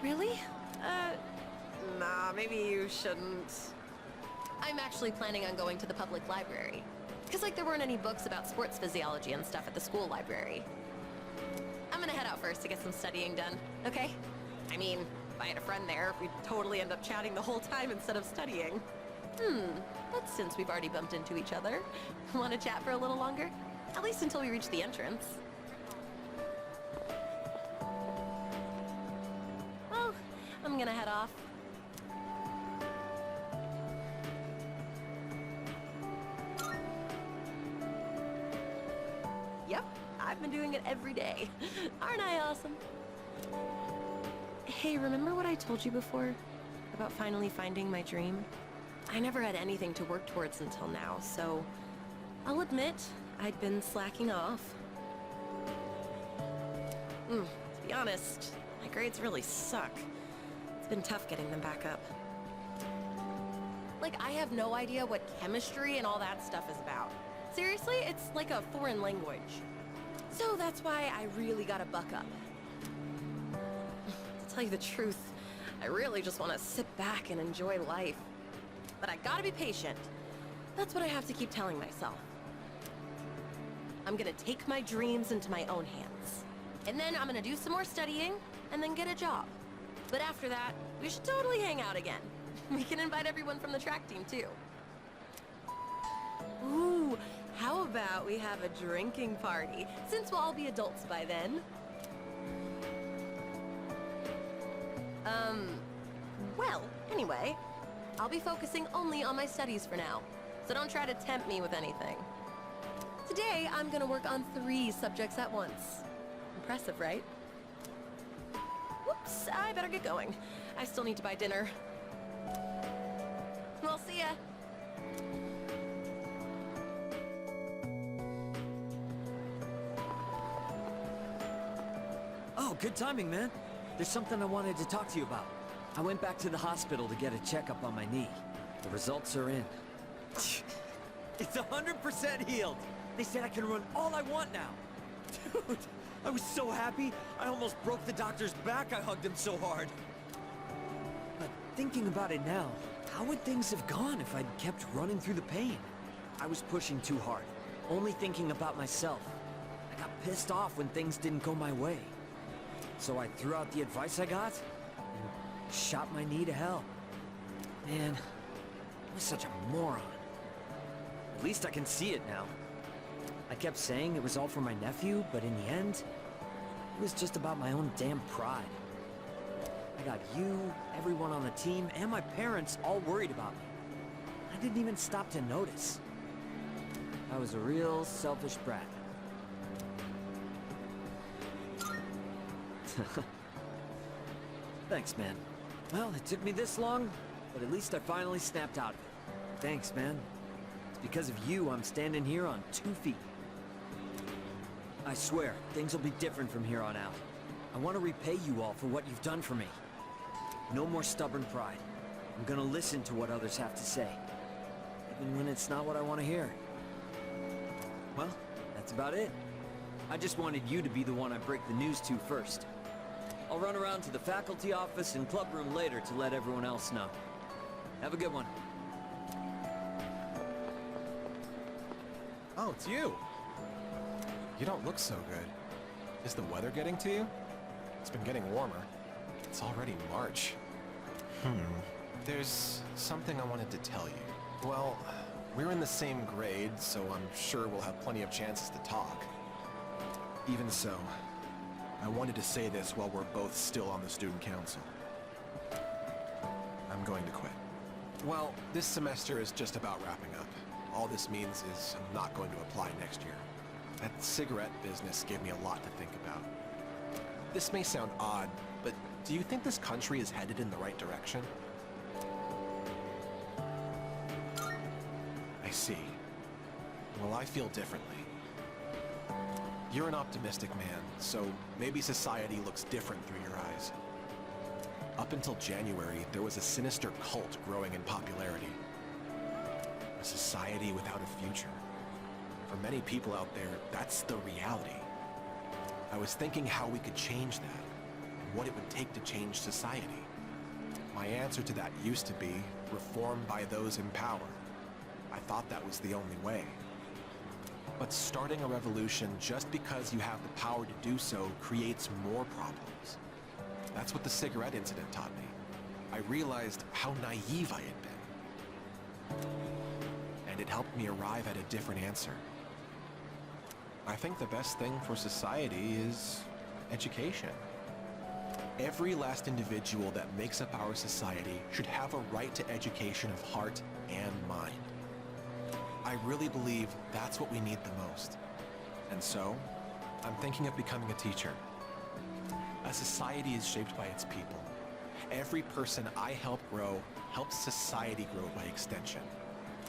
Really? Nah, maybe you shouldn't. I'm actually planning on going to the public library. Because, like, there weren't any books about sports physiology and stuff at the school library. I'm gonna head out first to get some studying done, okay? I mean, if I had a friend there, we'd totally end up chatting the whole time instead of studying. But since we've already bumped into each other, want to chat for a little longer? At least until we reach the entrance. Well, I'm gonna head off. Yep, I've been doing it every day. Aren't I awesome? Hey, remember what I told you before? About finally finding my dream? I never had anything to work towards until now, so I'll admit I'd been slacking off. To be honest, my grades really suck. It's been tough getting them back up. Like, I have no idea what chemistry and all that stuff is about. Seriously, it's like a foreign language. So that's why I really gotta buck up. To tell you the truth, I really just want to sit back and enjoy life. But I gotta be patient. That's what I have to keep telling myself. I'm gonna take my dreams into my own hands. And then I'm gonna do some more studying, and then get a job. But after that, we should totally hang out again. We can invite everyone from the track team, too. Ooh, how about we have a drinking party, since we'll all be adults by then? Well, anyway, I'll be focusing only on my studies for now, so don't try to tempt me with anything. Today, I'm gonna work on 3 subjects at once. Impressive, right? Whoops, I better get going. I still need to buy dinner. Well, see ya. Oh, good timing, man. There's something I wanted to talk to you about. I went back to the hospital to get a checkup on my knee. The results are in. It's 100% healed. They said I can run all I want now. Dude, I was so happy. I almost broke the doctor's back. I hugged him so hard. But thinking about it now, how would things have gone if I'd kept running through the pain? I was pushing too hard, only thinking about myself. I got pissed off when things didn't go my way. So I threw out the advice I got and shot my knee to hell. Man, I was such a moron. At least I can see it now. I kept saying it was all for my nephew, but in the end, it was just about my own damn pride. I got you, everyone on the team, and my parents all worried about me. I didn't even stop to notice. I was a real selfish brat. Thanks, man. Well, it took me this long, but at least I finally snapped out of it. Thanks, man. It's because of you I'm standing here on 2 feet. I swear, things will be different from here on out. I want to repay you all for what you've done for me. No more stubborn pride. I'm gonna listen to what others have to say, even when it's not what I want to hear. Well, that's about it. I just wanted you to be the one I break the news to first. I'll run around to the faculty office and club room later to let everyone else know. Have a good one. Oh, it's you. You don't look so good. Is the weather getting to you? It's been getting warmer. It's already March. There's something I wanted to tell you. Well, we're in the same grade, so I'm sure we'll have plenty of chances to talk. Even so, I wanted to say this while we're both still on the student council. I'm going to quit. Well, this semester is just about wrapping up. All this means is I'm not going to apply next year. That cigarette business gave me a lot to think about. This may sound odd, but do you think this country is headed in the right direction? I see. Well, I feel differently. You're an optimistic man, so maybe society looks different through your eyes. Up until January, there was a sinister cult growing in popularity. A society without a future. For many people out there, that's the reality. I was thinking how we could change that. what it would take to change society. My answer to that used to be reform by those in power. I thought that was the only way. But starting a revolution just because you have the power to do so creates more problems. That's what the cigarette incident taught me. I realized how naive I had been. And it helped me arrive at a different answer. I think the best thing for society is education. Every last individual that makes up our society should have a right to education of heart and mind. I really believe that's what we need the most. And so, I'm thinking of becoming a teacher. A society is shaped by its people. Every person I help grow helps society grow by extension.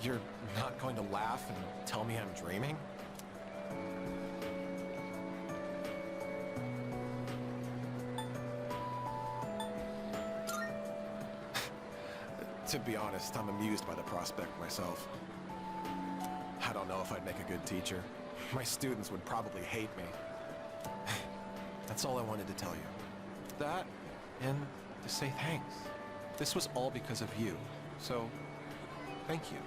You're not going to laugh and tell me I'm dreaming? To be honest, I'm amused by the prospect myself. I don't know if I'd make a good teacher. My students would probably hate me. That's all I wanted to tell you. That, and to say thanks. This was all because of you, so thank you.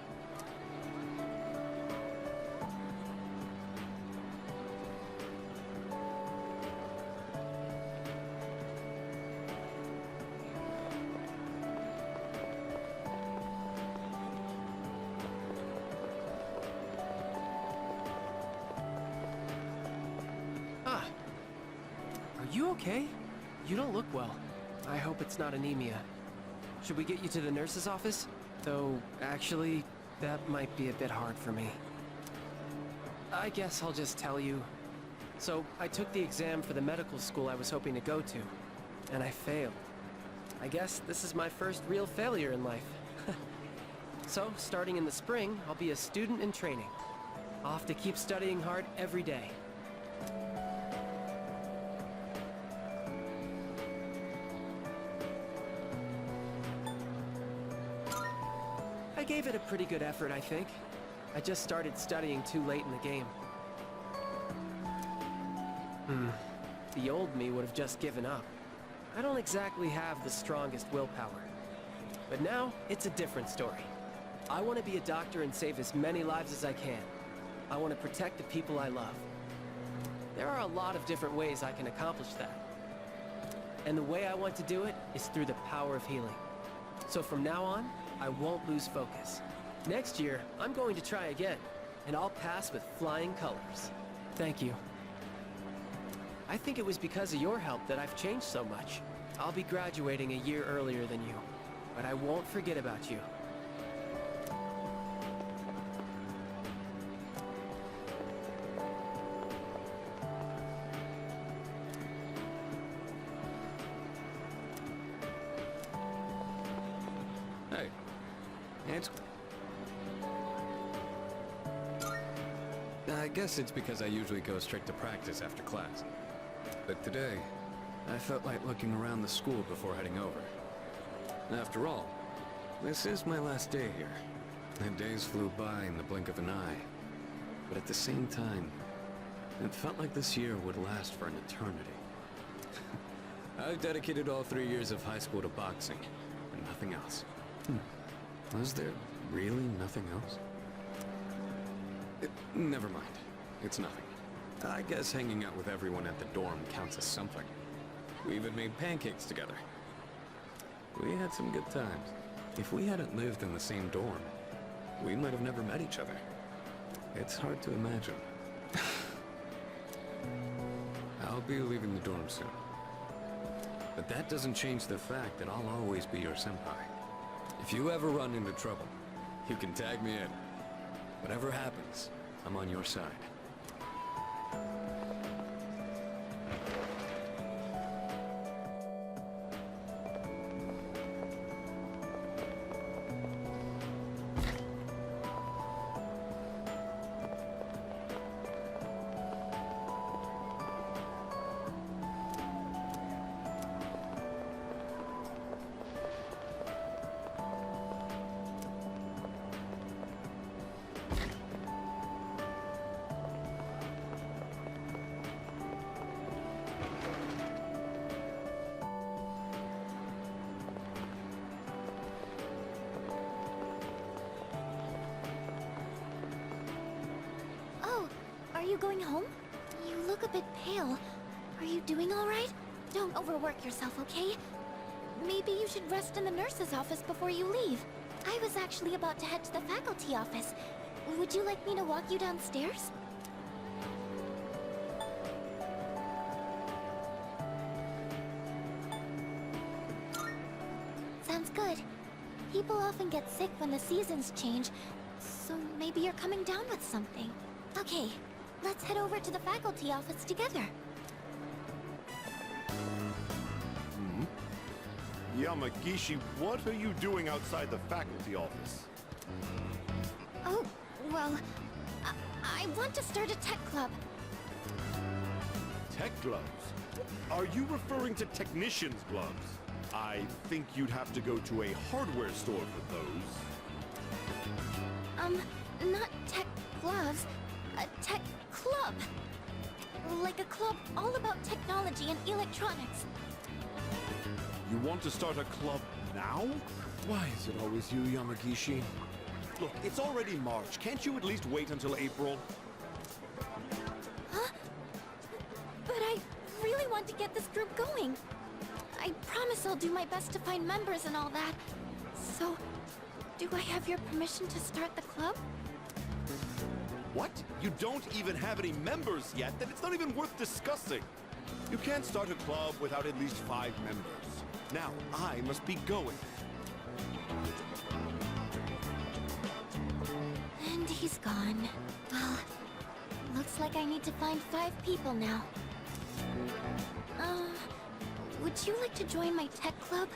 Are you okay? You don't look well. I hope it's not anemia. Should we get you to the nurse's office? Though, actually, that might be a bit hard for me. I guess I'll just tell you. So, I took the exam for the medical school I was hoping to go to, and I failed. I guess this is my first real failure in life. So, starting in the spring, I'll be a student in training. I'll have to keep studying hard every day. I gave it a pretty good effort, I think. I just started studying too late in the game. The old me would have just given up. I don't exactly have the strongest willpower. But now, it's a different story. I want to be a doctor and save as many lives as I can. I want to protect the people I love. There are a lot of different ways I can accomplish that. And the way I want to do it is through the power of healing. So from now on, I won't lose focus. Next year, I'm going to try again, and I'll pass with flying colors. Thank you. I think it was because of your help that I've changed so much. I'll be graduating a year earlier than you, but I won't forget about you. Hey, it's... I guess it's because I usually go straight to practice after class. But today, I felt like looking around the school before heading over. After all, this is my last day here. The days flew by in the blink of an eye. But at the same time, it felt like this year would last for an eternity. I've dedicated all 3 years of high school to boxing, and nothing else. Was there really nothing else? Never mind. It's nothing. I guess hanging out with everyone at the dorm counts as something. We even made pancakes together. We had some good times. If we hadn't lived in the same dorm, we might have never met each other. It's hard to imagine. I'll be leaving the dorm soon. But that doesn't change the fact that I'll always be your senpai. If you ever run into trouble, you can tag me in. Whatever happens, I'm on your side. going home? You look a bit pale. Are you doing all right? Don't overwork yourself, okay? Maybe you should rest in the nurse's office before you leave. I was actually about to head to the faculty office. Would you like me to walk you downstairs? Sounds good. People often get sick when the seasons change, so maybe you're coming down with something. Okay, let's head over to the faculty office together. Yamagishi, what are you doing outside the faculty office? Oh, well, I want to start a tech club. Tech gloves? Are you referring to technician's gloves? I think you'd have to go to a hardware store for those. Not tech gloves, a tech club. Like a club all about technology and electronics. You want to start a club now? Why is it always you, Yamagishi? Look, it's already March. Can't you at least wait until April? Huh? But I really want to get this group going. I promise I'll do my best to find members and all that. So, do I have your permission to start the club? What? You don't even have any members yet? Then it's not even worth discussing. You can't start a club without at least 5 members. Now, I must be going. And he's gone. Well, looks like I need to find 5 people now. Would you like to join my tech club?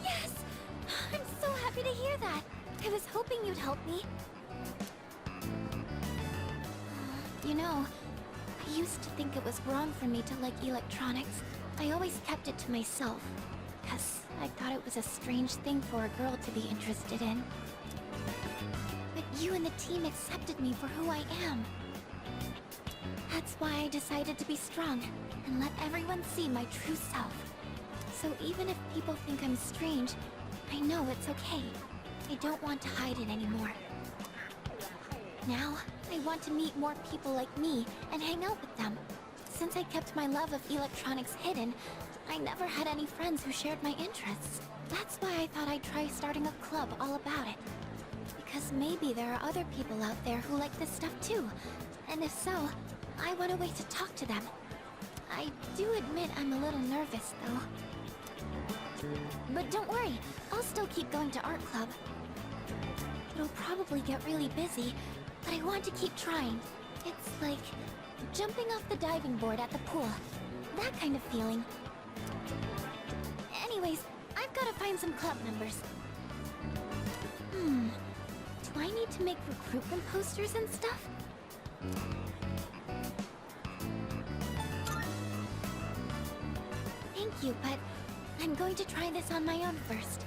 Yes! I'm so happy to hear that. I was hoping you'd help me. You know, I used to think it was wrong for me to like electronics. I always kept it to myself, because I thought it was a strange thing for a girl to be interested in. But you and the team accepted me for who I am. That's why I decided to be strong, and let everyone see my true self. So even if people think I'm strange, I know it's okay. I don't want to hide it anymore. Now, I want to meet more people like me and hang out with them. Since I kept my love of electronics hidden, I never had any friends who shared my interests. That's why I thought I'd try starting a club all about it. Because maybe there are other people out there who like this stuff too. And if so, I want a way to talk to them. I do admit I'm a little nervous, though. But don't worry, I'll still keep going to art club. It'll probably get really busy, but I want to keep trying. It's like jumping off the diving board at the pool. That kind of feeling. Anyways, I've got to find some club members. Do I need to make recruitment posters and stuff? Thank you, but I'm going to try this on my own first.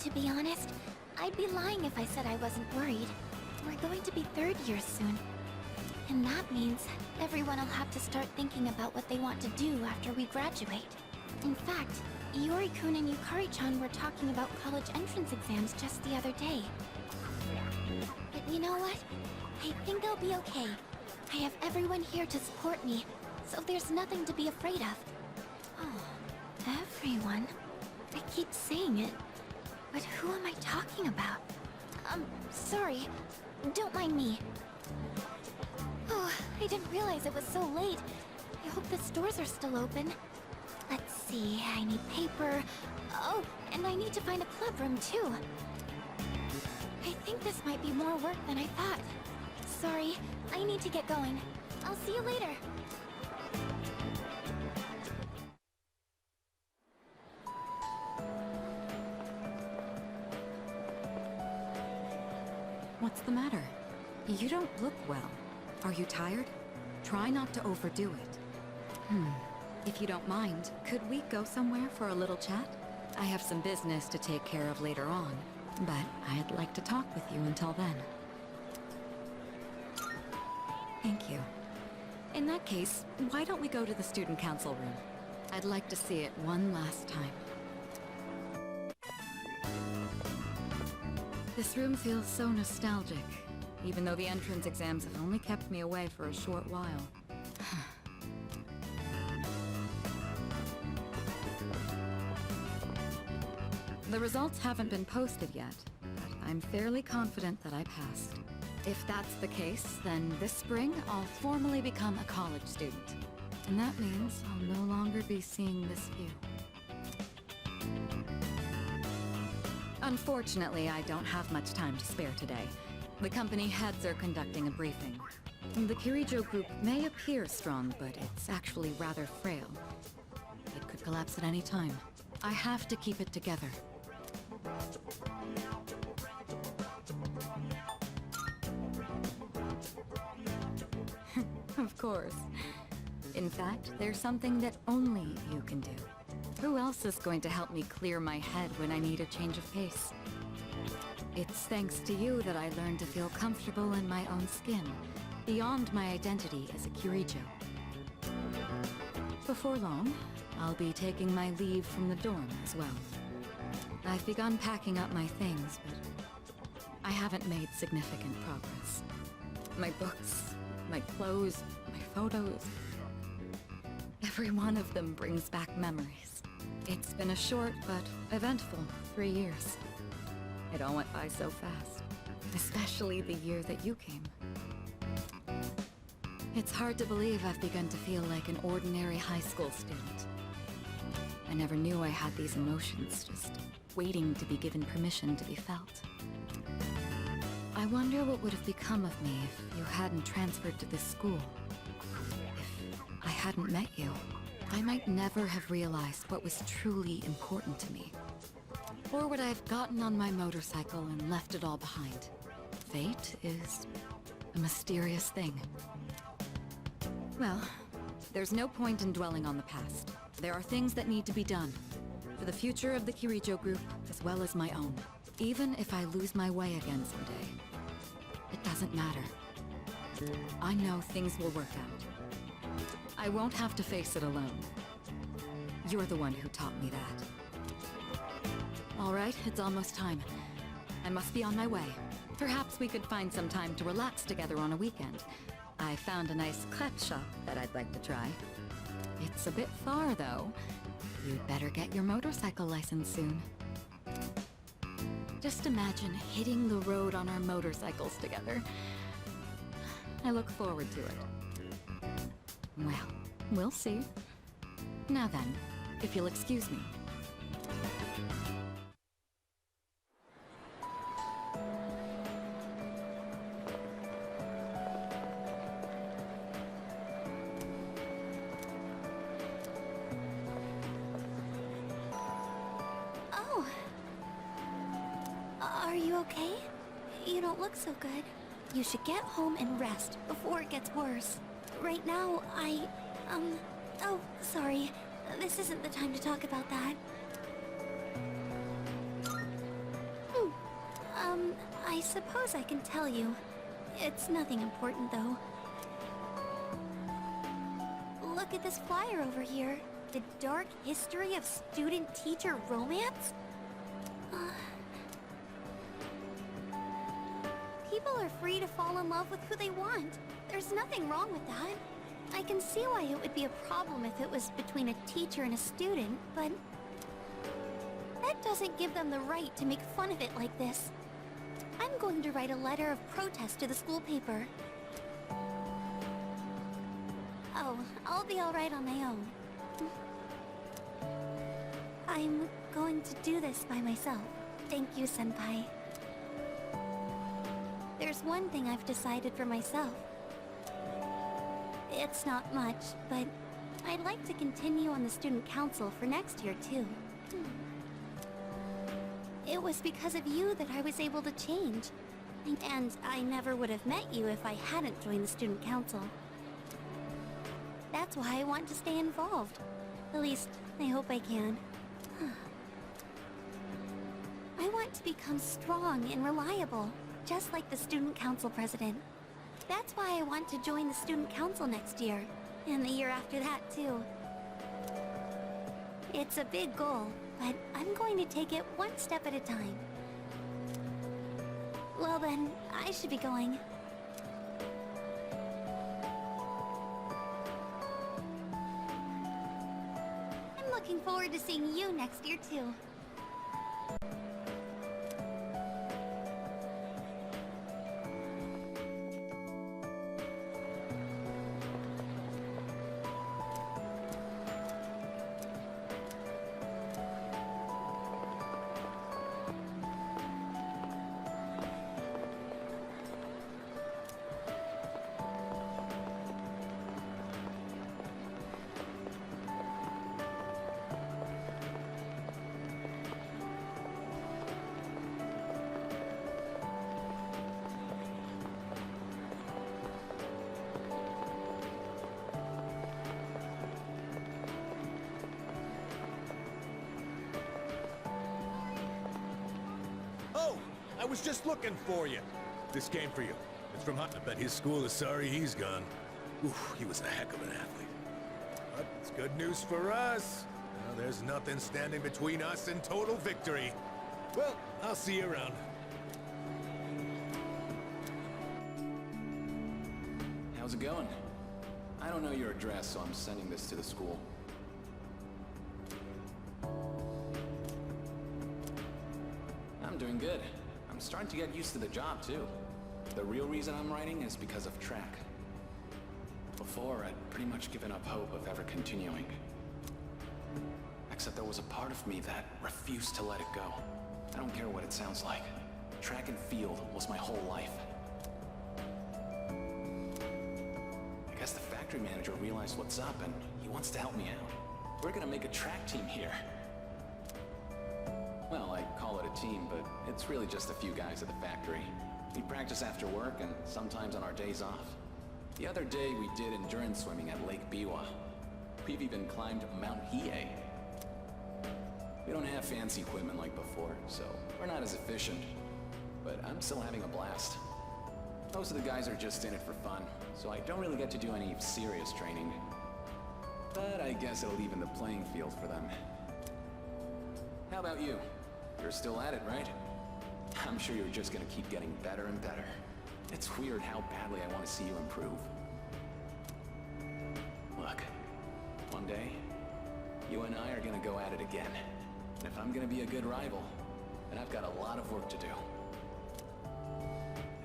To be honest, I'd be lying if I said I wasn't worried. We're going to be 3rd year soon. And that means everyone will have to start thinking about what they want to do after we graduate. In fact, Yori-kun and Yukari-chan were talking about college entrance exams just the other day. But you know what? I think I'll be okay. I have everyone here to support me, so there's nothing to be afraid of. Oh, everyone? I keep saying it, but who am I talking about? Sorry. Don't mind me. Oh, I didn't realize it was so late. I hope the stores are still open. Let's see, I need paper. Oh, and I need to find a club room too. I think this might be more work than I thought. Sorry, I need to get going. I'll see you later. What's the matter? You don't look well. Are you tired? Try not to overdo it. If you don't mind, could we go somewhere for a little chat? I have some business to take care of later on, but I'd like to talk with you until then. Thank you. In that case, why don't we go to the student council room? I'd like to see it one last time. This room feels so nostalgic, even though the entrance exams have only kept me away for a short while. The results haven't been posted yet, but I'm fairly confident that I passed. If that's the case, then this spring I'll formally become a college student. And that means I'll no longer be seeing this view. Unfortunately, I don't have much time to spare today. The company heads are conducting a briefing. The Kirijo group may appear strong, but it's actually rather frail. It could collapse at any time. I have to keep it together. Of course. In fact, there's something that only you can do. Who else is going to help me clear my head when I need a change of pace? It's thanks to you that I learned to feel comfortable in my own skin, beyond my identity as a Kirijo. Before long, I'll be taking my leave from the dorm as well. I've begun packing up my things, but I haven't made significant progress. My books, my clothes, my photos. Every one of them brings back memories. It's been a short but eventful 3 years. It all went by so fast, especially the year that you came. It's hard to believe I've begun to feel like an ordinary high school student. I never knew I had these emotions, just waiting to be given permission to be felt. I wonder what would have become of me if you hadn't transferred to this school. If I hadn't met you, I might never have realized what was truly important to me. Or would I have gotten on my motorcycle and left it all behind? Fate is a mysterious thing. Well, there's no point in dwelling on the past. There are things that need to be done. For the future of the Kirijo group, as well as my own. Even if I lose my way again someday. It doesn't matter. I know things will work out. I won't have to face it alone. You're the one who taught me that. All right, it's almost time. I must be on my way. Perhaps we could find some time to relax together on a weekend. I found a nice crepe shop that I'd like to try. It's a bit far, though. You'd better get your motorcycle license soon. Just imagine hitting the road on our motorcycles together. I look forward to it. Well, we'll see. Now then, if you'll excuse me. Oh. Are you okay? You don't look so good. You should get home and rest before it gets worse. Right now, Oh, sorry. This isn't the time to talk about that. I suppose I can tell you. It's nothing important, though. Look at this flyer over here. The dark history of student-teacher romance? People are free to fall in love with who they want. There's nothing wrong with that. I can see why it would be a problem if it was between a teacher and a student, but that doesn't give them the right to make fun of it like this. I'm going to write a letter of protest to the school paper. Oh, I'll be all right on my own. I'm going to do this by myself. Thank you, Senpai. There's one thing I've decided for myself. It's not much, but I'd like to continue on the student council for next year, too. It was because of you that I was able to change. And I never would have met you if I hadn't joined the student council. That's why I want to stay involved. At least, I hope I can. I want to become strong and reliable, just like the student council president. That's why I want to join the student council next year, and the year after that, too. It's a big goal, but I'm going to take it one step at a time. Well then, I should be going. I'm looking forward to seeing you next year too. Oh, I was just looking for you. This came for you. It's from Hunt. I bet his school is sorry he's gone. Oof, he was a heck of an athlete. But it's good news for us. Now, there's nothing standing between us and total victory. Well, I'll see you around. How's it going? I don't know your address, so I'm sending this to the school. I'm doing good. I'm starting to get used to the job, too. The real reason I'm writing is because of track. Before, I'd pretty much given up hope of ever continuing. Except there was a part of me that refused to let it go. I don't care what it sounds like. Track and field was my whole life. I guess the factory manager realized what's up and he wants to help me out. We're gonna make a track team here. Well, I call it a team, but it's really just a few guys at the factory. We practice after work and sometimes on our days off. The other day we did endurance swimming at Lake Biwa. We've even climbed Mount Hiei. We don't have fancy equipment like before, so we're not as efficient. But I'm still having a blast. Most of the guys are just in it for fun, so I don't really get to do any serious training. But I guess it'll even the playing field for them. How about you? You're still at it, right? I'm sure you're just gonna keep getting better and better. It's weird how badly I want to see you improve. Look, one day, you and I are gonna go at it again. And if I'm gonna be a good rival, then I've got a lot of work to do.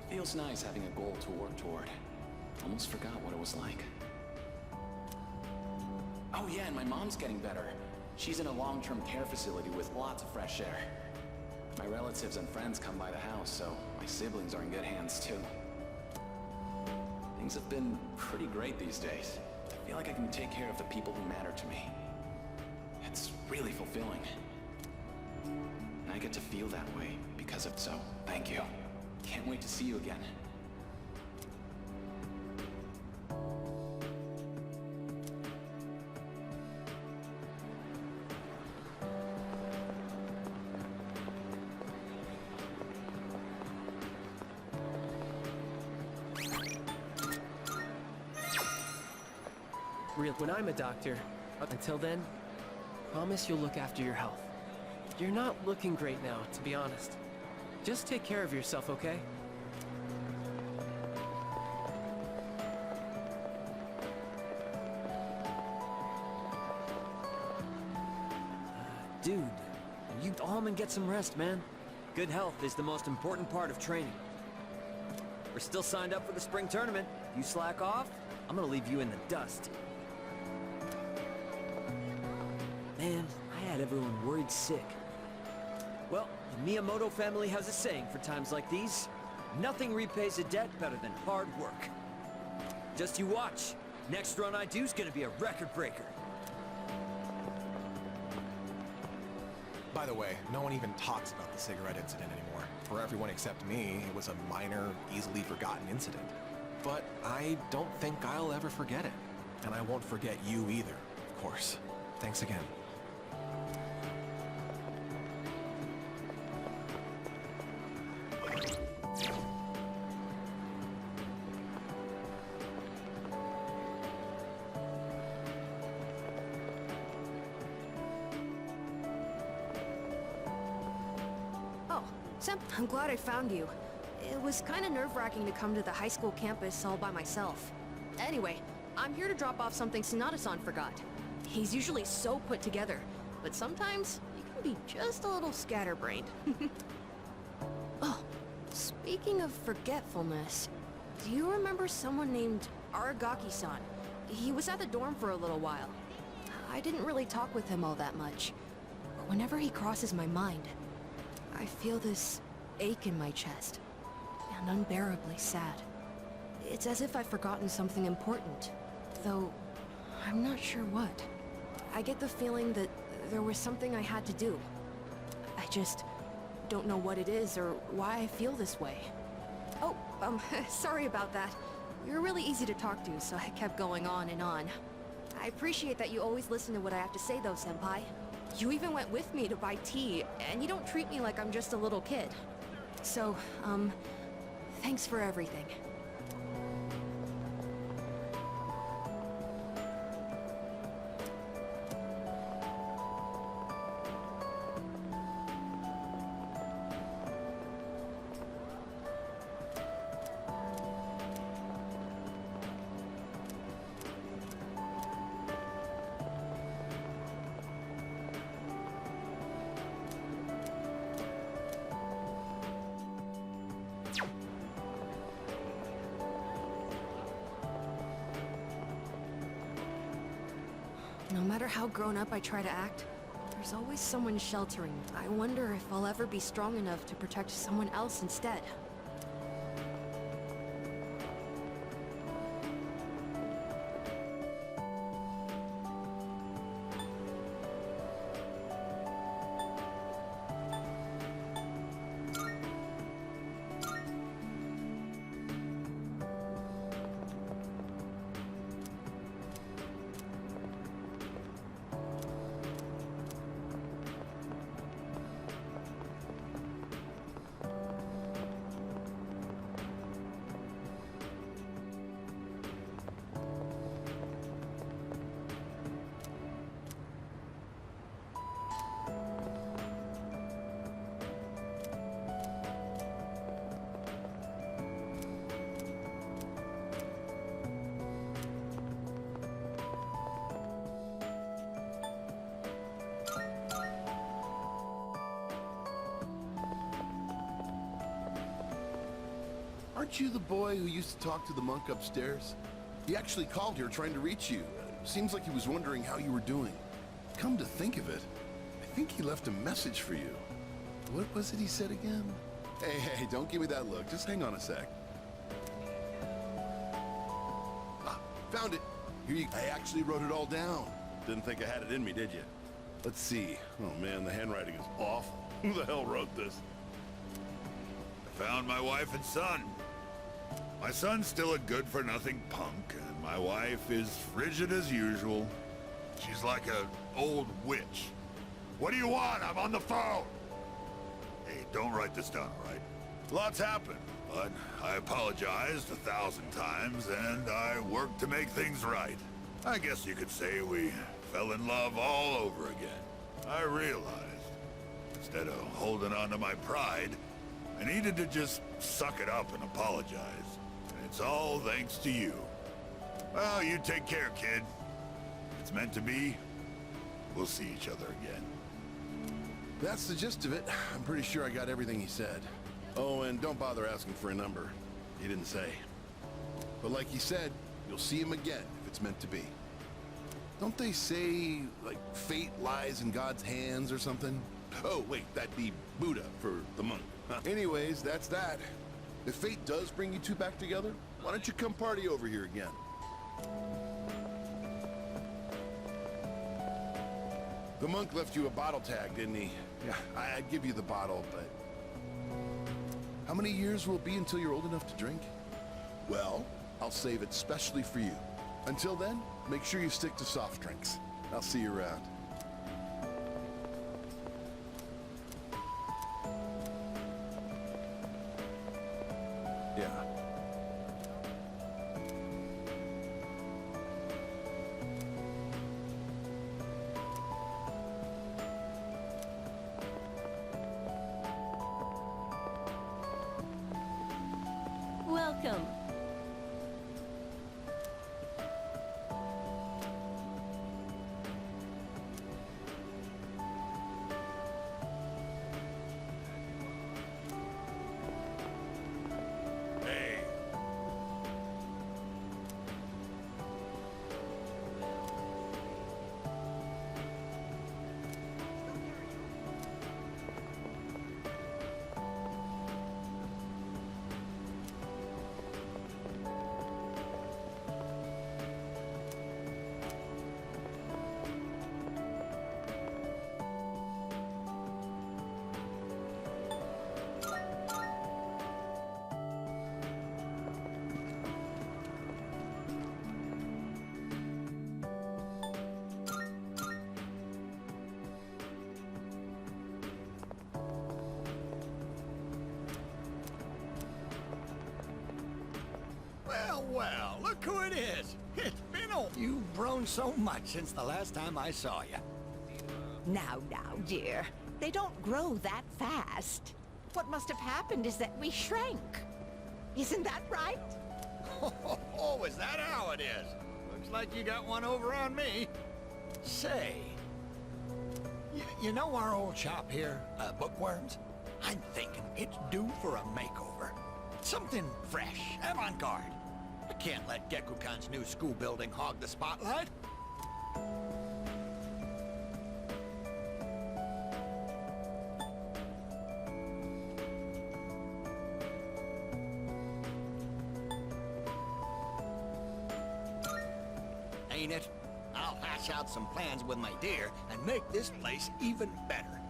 It feels nice having a goal to work toward. Almost forgot what it was like. Oh yeah, and my mom's getting better. She's in a long-term care facility with lots of fresh air. My relatives and friends come by the house, so my siblings are in good hands too. Things have been pretty great these days. I feel like I can take care of the people who matter to me. It's really fulfilling. And I get to feel that way because of so. Thank you. Can't wait to see you again. When I'm a doctor, until then, promise you'll look after your health. You're not looking great now, to be honest. Just take care of yourself, okay? Dude, you go home and get some rest, man. Good health is the most important part of training. We're still signed up for the spring tournament. If you slack off, I'm gonna leave you in the dust. Man, I had everyone worried sick. Well, the Miyamoto family has a saying for times like these. Nothing repays a debt better than hard work. Just you watch. Next run I do is gonna be a record breaker. By the way, no one even talks about the cigarette incident anymore. For everyone except me, it was a minor, easily forgotten incident. But I don't think I'll ever forget it. And I won't forget you either, of course. Thanks again. Oh, Sam, I'm glad I found you. It was kind of nerve-wracking to come to the high school campus all by myself. Anyway, I'm here to drop off something Sonata-san forgot. He's usually so put together, but sometimes he can be just a little scatterbrained. Oh, speaking of forgetfulness, do you remember someone named Aragaki-san? He was at the dorm for a little while. I didn't really talk with him all that much, but whenever he crosses my mind, I feel this ache in my chest, and unbearably sad. It's as if I've forgotten something important, though I'm not sure what. I get the feeling that there was something I had to do. I just don't know what it is or why I feel this way. Oh, sorry about that. You're really easy to talk to, so I kept going on and on. I appreciate that you always listen to what I have to say though, Senpai. You even went with me to buy tea, and you don't treat me like I'm just a little kid. So, thanks for everything. No matter how grown up I try to act, there's always someone sheltering. I wonder if I'll ever be strong enough to protect someone else instead. Aren't you the boy who used to talk to the monk upstairs? He actually called here trying to reach you. Seems like he was wondering how you were doing. Come to think of it, I think he left a message for you. What was it he said again? Hey, don't give me that look. Just hang on a sec. Ah, found it. Here you... I actually wrote it all down. Didn't think I had it in me, did you? Let's see. Oh man, the handwriting is awful. Who the hell wrote this? I found my wife and son. My son's still a good-for-nothing punk, and my wife is frigid as usual. She's like an old witch. What do you want? I'm on the phone! Hey, don't write this down, all right? Lots happened, but I apologized 1,000 times, and I worked to make things right. I guess you could say we fell in love all over again. I realized, instead of holding on to my pride, I needed to just suck it up and apologize. And it's all thanks to you. Well, you take care, kid. If it's meant to be, we'll see each other again. That's the gist of it. I'm pretty sure I got everything he said. Oh, and don't bother asking for a number. He didn't say. But like he said, you'll see him again if it's meant to be. Don't they say, like, fate lies in God's hands or something? Oh, wait, that'd be Buddha for the monk. Anyways, that's that. If fate does bring you two back together, why don't you come party over here again? The monk left you a bottle tag, didn't he? Yeah, I'd give you the bottle, but... How many years will it be until you're old enough to drink? Well, I'll save it specially for you. Until then, make sure you stick to soft drinks. I'll see you around. Yeah. Well, well, look who it is. It's been a... You've grown so much since the last time I saw you. Now, dear. They don't grow that fast. What must have happened is that we shrank. Isn't that right? Oh, is that how it is? Looks like you got one over on me. Say, you know our old shop here, Bookworms? I'm thinking it's due for a makeover. Something fresh, avant-garde. I can't let Gekukan's new school building hog the spotlight. Ain't it? I'll hash out some plans with my dear and make this place even better.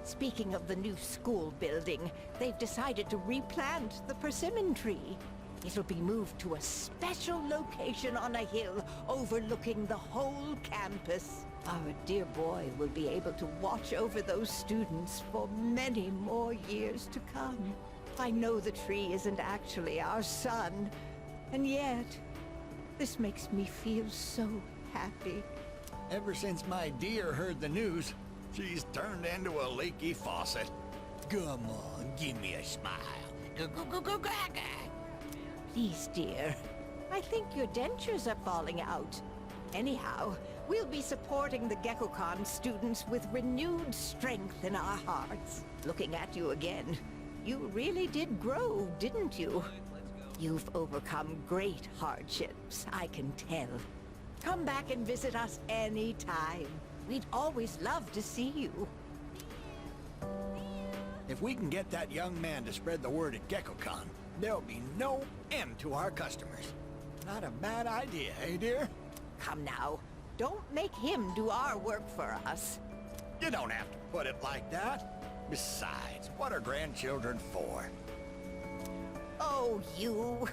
Speaking of the new school building, they've decided to replant the persimmon tree. It'll be moved to a special location on a hill overlooking the whole campus. Our dear boy will be able to watch over those students for many more years to come. I know the tree isn't actually our son, and yet, this makes me feel so happy. Ever since my dear heard the news, she's turned into a leaky faucet. Come on, give me a smile. Go-go-go-go-gaga. Please, dear. I think your dentures are falling out. Anyhow, we'll be supporting the Gekukan students with renewed strength in our hearts. Looking at you again, you really did grow, didn't you? You've overcome great hardships, I can tell. Come back and visit us anytime. We'd always love to see you. If we can get that young man to spread the word at Gekukan, there'll be no end to our customers. Not a bad idea, eh, dear? Come now. Don't make him do our work for us. You don't have to put it like that. Besides, what are grandchildren for? Oh, you.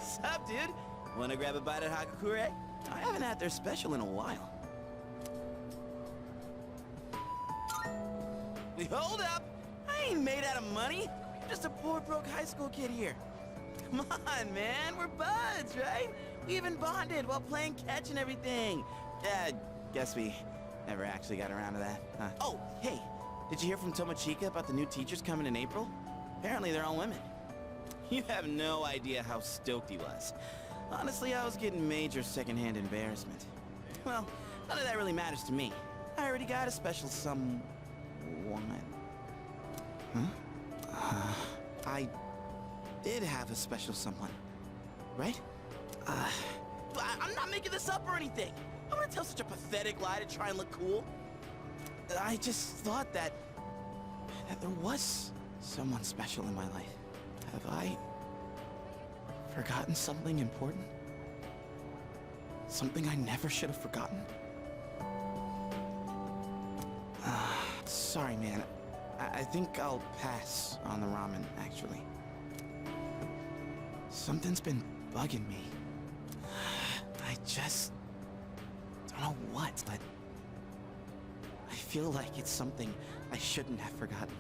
Sup, dude? Wanna grab a bite at Hakakure? I haven't had their special in a while. Hold up! I ain't made out of money. I'm just a poor, broke high school kid here. Come on, man. We're buds, right? We even bonded while playing catch and everything. Guess we never actually got around to that, huh? Oh, hey. Did you hear from Tomochika about the new teachers coming in April? Apparently they're all women. You have no idea how stoked he was. Honestly, I was getting major secondhand embarrassment. Well, none of that really matters to me. I already got a special someone. Huh? I did have a special someone, right? I'm not making this up or anything. I'm gonna tell such a pathetic lie to try and look cool. I just thought that that there was someone special in my life. Have I forgotten something important? Something I never should have forgotten? Sorry, man. I think I'll pass on the ramen, actually. Something's been bugging me. I just don't know what, but I feel like it's something I shouldn't have forgotten.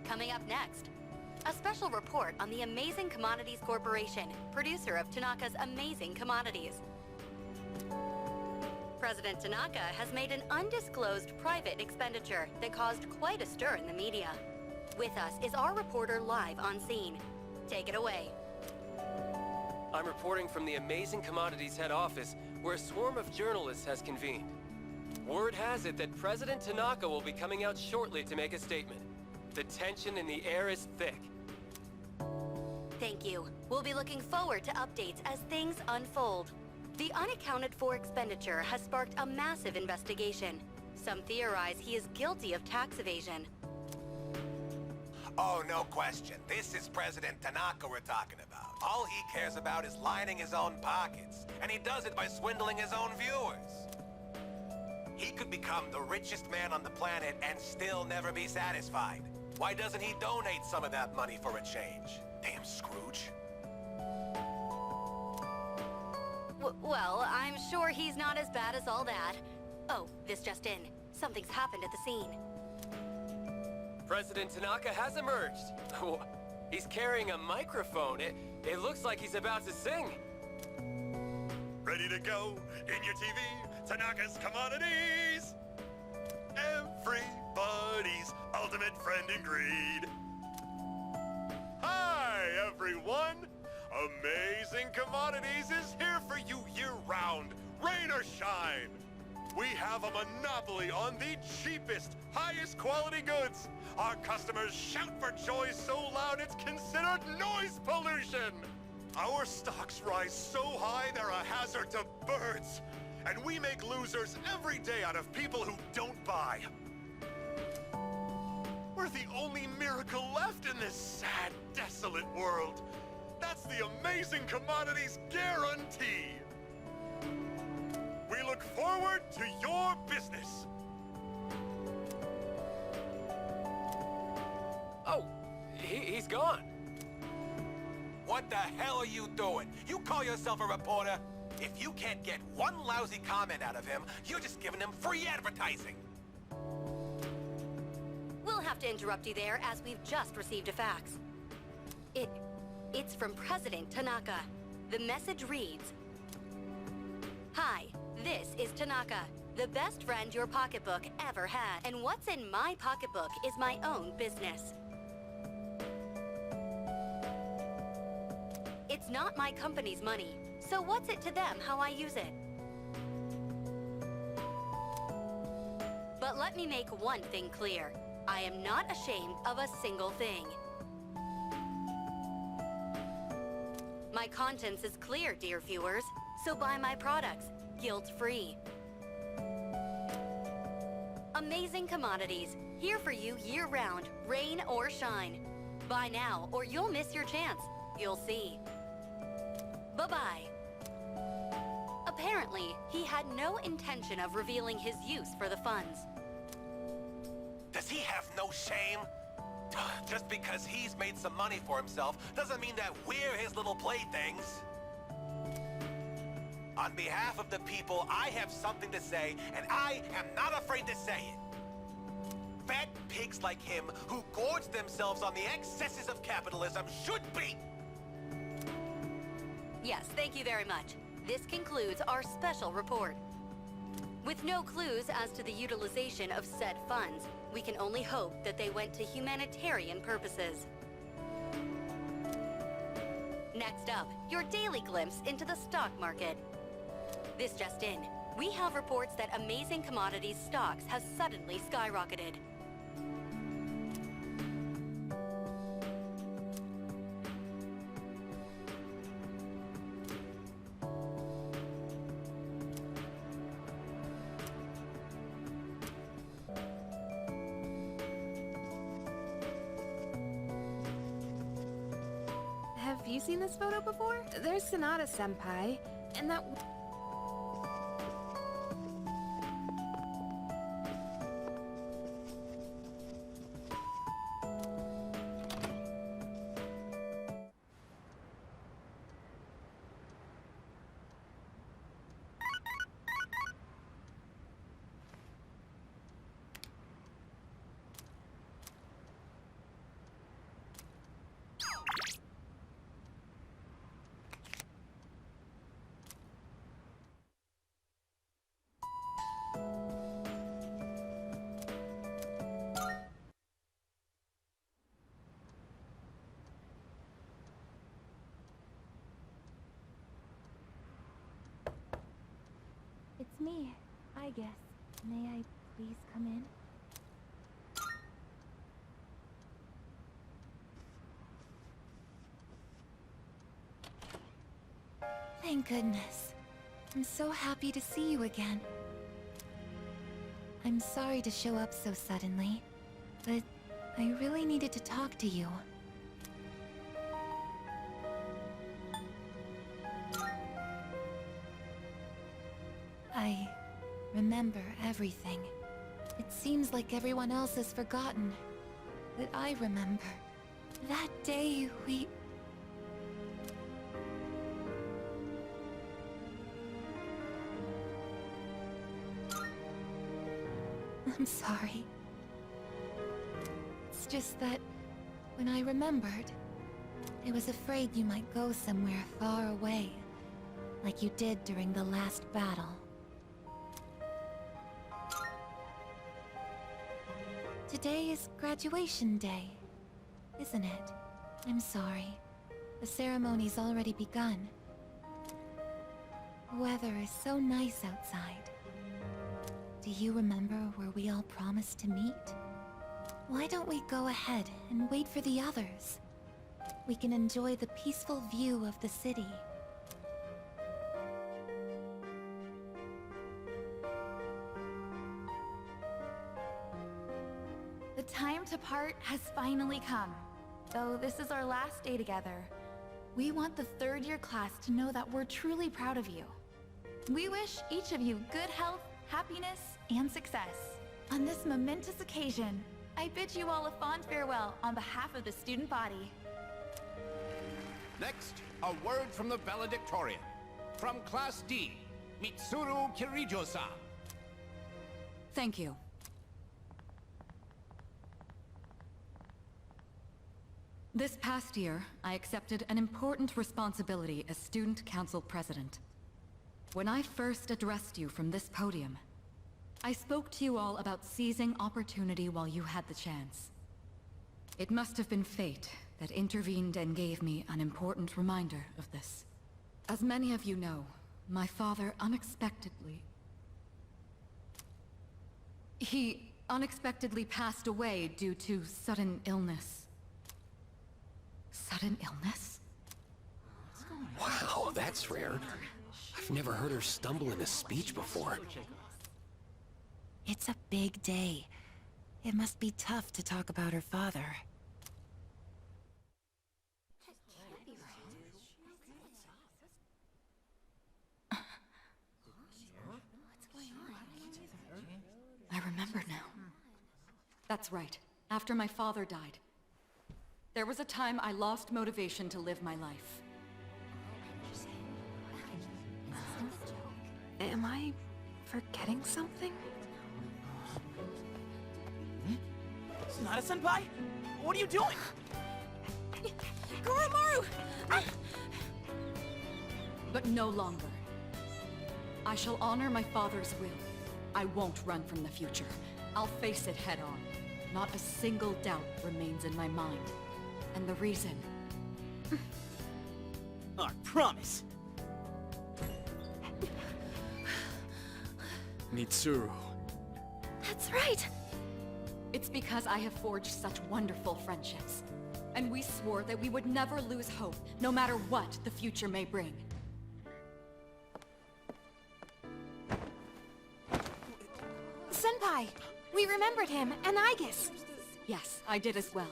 Coming up next, a special report on the Amazing Commodities Corporation, producer of Tanaka's Amazing Commodities. President Tanaka has made an undisclosed private expenditure that caused quite a stir in the media. With us is our reporter live on scene. Take it away. I'm reporting from the Amazing Commodities head office, where a swarm of journalists has convened. Word has it that President Tanaka will be coming out shortly to make a statement. The tension in the air is thick. Thank you. We'll be looking forward to updates as things unfold. The unaccounted-for expenditure has sparked a massive investigation. Some theorize he is guilty of tax evasion. Oh, no question. This is President Tanaka we're talking about. All he cares about is lining his own pockets, and he does it by swindling his own viewers. He could become the richest man on the planet and still never be satisfied. Why doesn't he donate some of that money for a change? Damn Scrooge. Well, I'm sure he's not as bad as all that. Oh, this just in. Something's happened at the scene. President Tanaka has emerged. He's carrying a microphone. It looks like he's about to sing. Ready to go in your TV? Tanaka's Commodities! Everybody's ultimate friend in greed. Hi, everyone! Amazing Commodities is here for you year-round, rain or shine. We have a monopoly on the cheapest, highest quality goods. Our customers shout for joy so loud it's considered noise pollution. Our stocks rise so high they're a hazard to birds. And we make losers every day out of people who don't buy. We're the only miracle left in this sad, desolate world. That's the Amazing Commodities guarantee. We look forward to your business. Oh, he's gone. What the hell are you doing? You call yourself a reporter? If you can't get one lousy comment out of him, you're just giving him free advertising. We'll have to interrupt you there as we've just received a fax. It's from President Tanaka. The message reads, "Hi, this is Tanaka, the best friend your pocketbook ever had. And what's in my pocketbook is my own business. It's not my company's money, so what's it to them how I use it? But let me make one thing clear. I am not ashamed of a single thing. My conscience is clear, dear viewers, so buy my products, guilt-free. Amazing commodities, here for you year-round, rain or shine. Buy now, or you'll miss your chance. You'll see. Bye-bye. Apparently, he had no intention of revealing his use for the funds. Does he have no shame? Just because he's made some money for himself doesn't mean that we're his little playthings. On behalf of the people, I have something to say, and I am not afraid to say it. Fat pigs like him who gorge themselves on the excesses of capitalism should be... Yes, thank you very much. This concludes our special report. With no clues as to the utilization of said funds, we can only hope that they went to humanitarian purposes. Next up, your daily glimpse into the stock market. This just in, we have reports that Amazing Commodities stocks has suddenly skyrocketed. Have you seen this photo before? There's Sanada-senpai, and that... It's me, I guess. May I please come in? Thank goodness. I'm so happy to see you again. I'm sorry to show up so suddenly, but I really needed to talk to you. I remember everything. It seems like everyone else has forgotten, but I remember. That day we... I'm sorry. It's just that when I remembered, I was afraid you might go somewhere far away, like you did during the last battle. Today is graduation day, isn't it? I'm sorry. The ceremony's already begun. The weather is so nice outside. Do you remember where we all promised to meet? Why don't we go ahead and wait for the others? We can enjoy the peaceful view of the city. The time to part has finally come. Though this is our last day together, we want the third-year class to know that we're truly proud of you. We wish each of you good health, happiness, and success. On this momentous occasion, I bid you all a fond farewell on behalf of the student body. Next, a word from the valedictorian. From Class D, Mitsuru Kirijo-san. Thank you. This past year, I accepted an important responsibility as Student Council President. When I first addressed you from this podium, I spoke to you all about seizing opportunity while you had the chance. It must have been fate that intervened and gave me an important reminder of this. As many of you know, my father unexpectedly... He unexpectedly passed away due to sudden illness. Sudden illness? Wow, that's rare. I've never heard her stumble in a speech before. It's a big day. It must be tough to talk about her father. I remember now. That's right. After my father died, there was a time I lost motivation to live my life. Am I forgetting something? Sonata-senpai? What are you doing? Goromaru! But no longer. I shall honor my father's will. I won't run from the future. I'll face it head on. Not a single doubt remains in my mind. And the reason... I promise. Mitsuru. That's right! It's because I have forged such wonderful friendships. And we swore that we would never lose hope, no matter what the future may bring. Senpai! We remembered him, and Aigis! Yes, I did as well.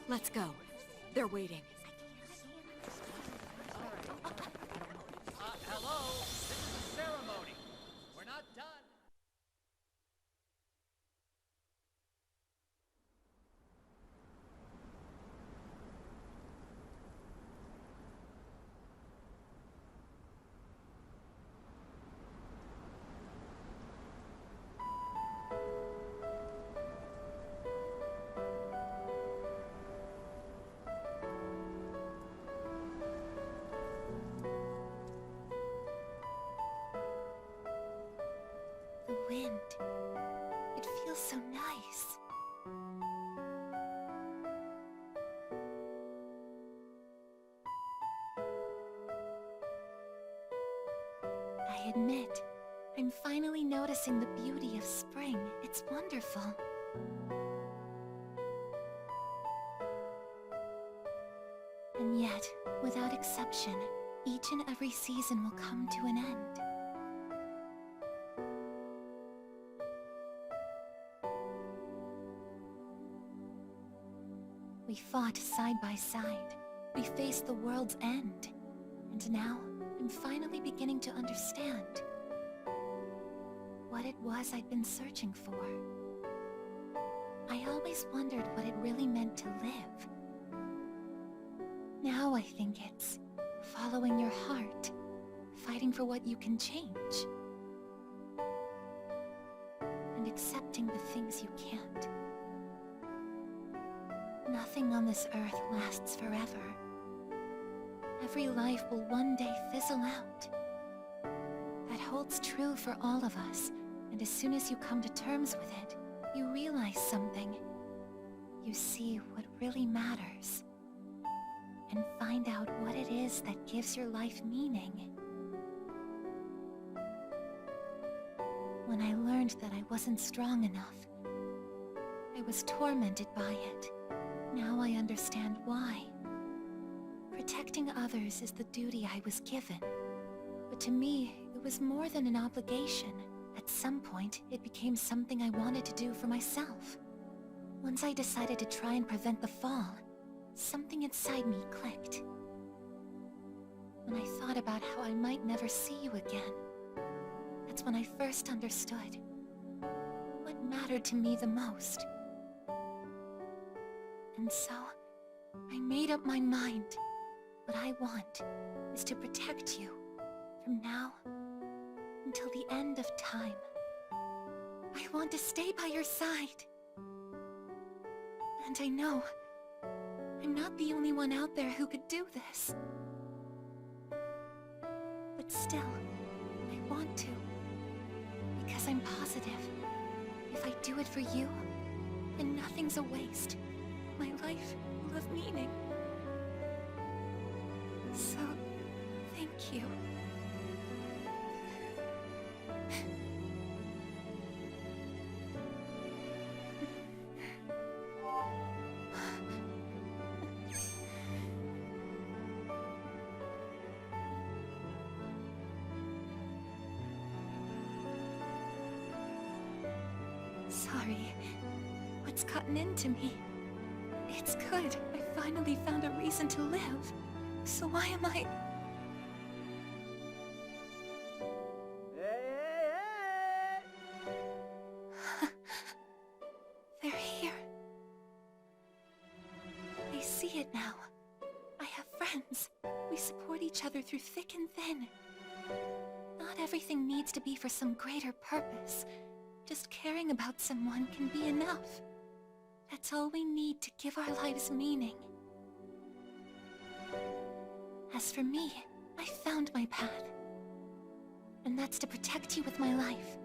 Let's go. They're waiting. Hello? This is a ceremony. We're not done. The wind. It feels so nice. I admit, I'm finally noticing the beauty of spring. It's wonderful. And yet, without exception, each and every season will come to an end. We fought side by side. We faced the world's end. And now, I'm finally beginning to understand what it was I'd been searching for. I always wondered what it really meant to live. Now I think it's following your heart, fighting for what you can change, and accepting the things you can't. Nothing on this earth lasts forever. Every life will one day fizzle out. That holds true for all of us, and as soon as you come to terms with it, you realize something. You see what really matters, and find out what it is that gives your life meaning. When I learned that I wasn't strong enough, I was tormented by it. Now I understand why. Protecting others is the duty I was given. But to me, it was more than an obligation. At some point, it became something I wanted to do for myself. Once I decided to try and prevent the fall, something inside me clicked. When I thought about how I might never see you again, that's when I first understood what mattered to me the most. And so, I made up my mind. What I want is to protect you from now until the end of time. I want to stay by your side. And I know I'm not the only one out there who could do this. But still, I want to. Because I'm positive, if I do it for you, then nothing's a waste. My life will have meaning. So, thank you. sorry. What's gotten into me? It's good. I finally found a reason to live. So why am I... They're here. I see it now. I have friends. We support each other through thick and thin. Not everything needs to be for some greater purpose. Just caring about someone can be enough. That's all we need to give our lives meaning. As for me, I found my path. And that's to protect you with my life.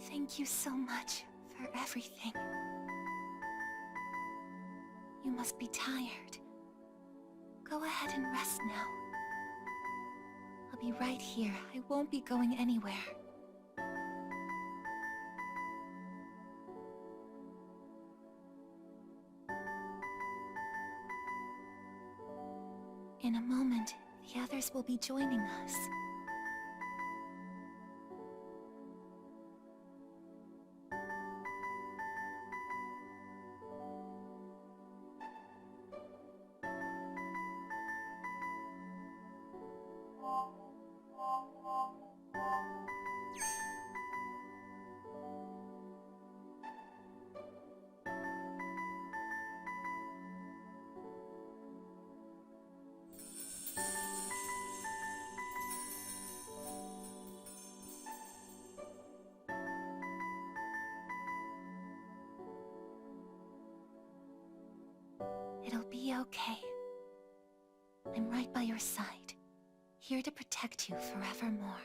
Thank you so much for everything. You must be tired. Go ahead and rest now. I'll be right here. I won't be going anywhere. In a moment, the others will be joining us. It'll be okay. I'm right by your side, here to protect you forevermore.